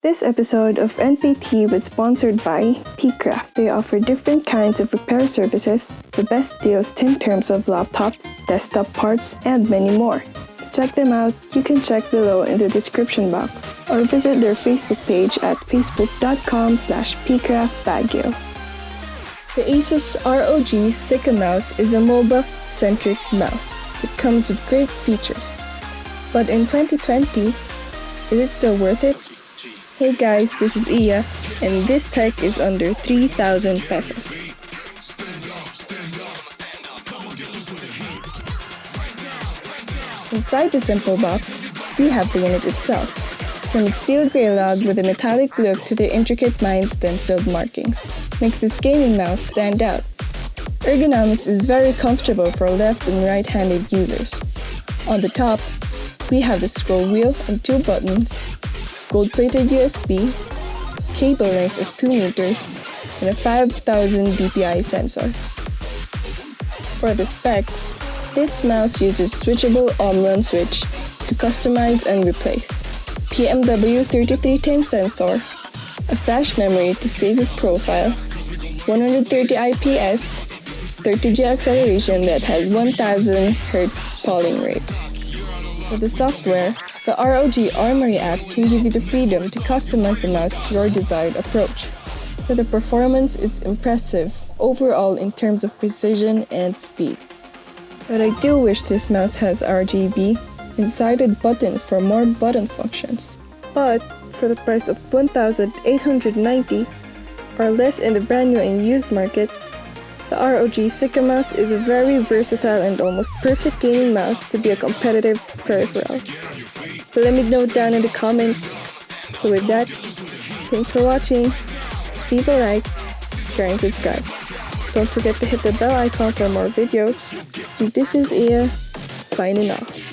This episode of NPT was sponsored by PCraft. They offer different kinds of repair services, the best deals in terms of laptops, desktop parts, and many more. To check them out, you can check below in the description box or visit their Facebook page at facebook.com/pcraftbaguio. The ASUS ROG Sica mouse is a MOBA-centric mouse. It comes with great features. But in 2020, is it still worth it? Hey guys, this is Iya, and this tech is under 3,000 pesos. Inside the simple box, we have the unit itself. From its steel grey log with a metallic look to the intricate mine stenciled markings, makes this gaming mouse stand out. Ergonomics is very comfortable for left and right-handed users. On the top, we have the scroll wheel and 2 buttons, gold-plated USB, cable length of 2 meters, and a 5,000 dpi sensor. For the specs, this mouse uses switchable all-in-one switch to customize and replace, PMW 3310 sensor, a flash memory to save your profile, 130 IPS, 30G acceleration that has 1000 Hz polling rate. For the software, the ROG Armory app can give you the freedom to customize the mouse to your desired approach. For the performance, it's impressive overall in terms of precision and speed. But I do wish this mouse has RGB and sided buttons for more button functions. But for the price of 1,890 or less in the brand new and used market, the ROG Sica mouse is a very versatile and almost perfect gaming mouse to be a competitive peripheral. But let me know down in the comments. So with that, thanks for watching. Leave a like, share and subscribe. Don't forget to hit the bell icon for more videos. And this is Iya, signing off.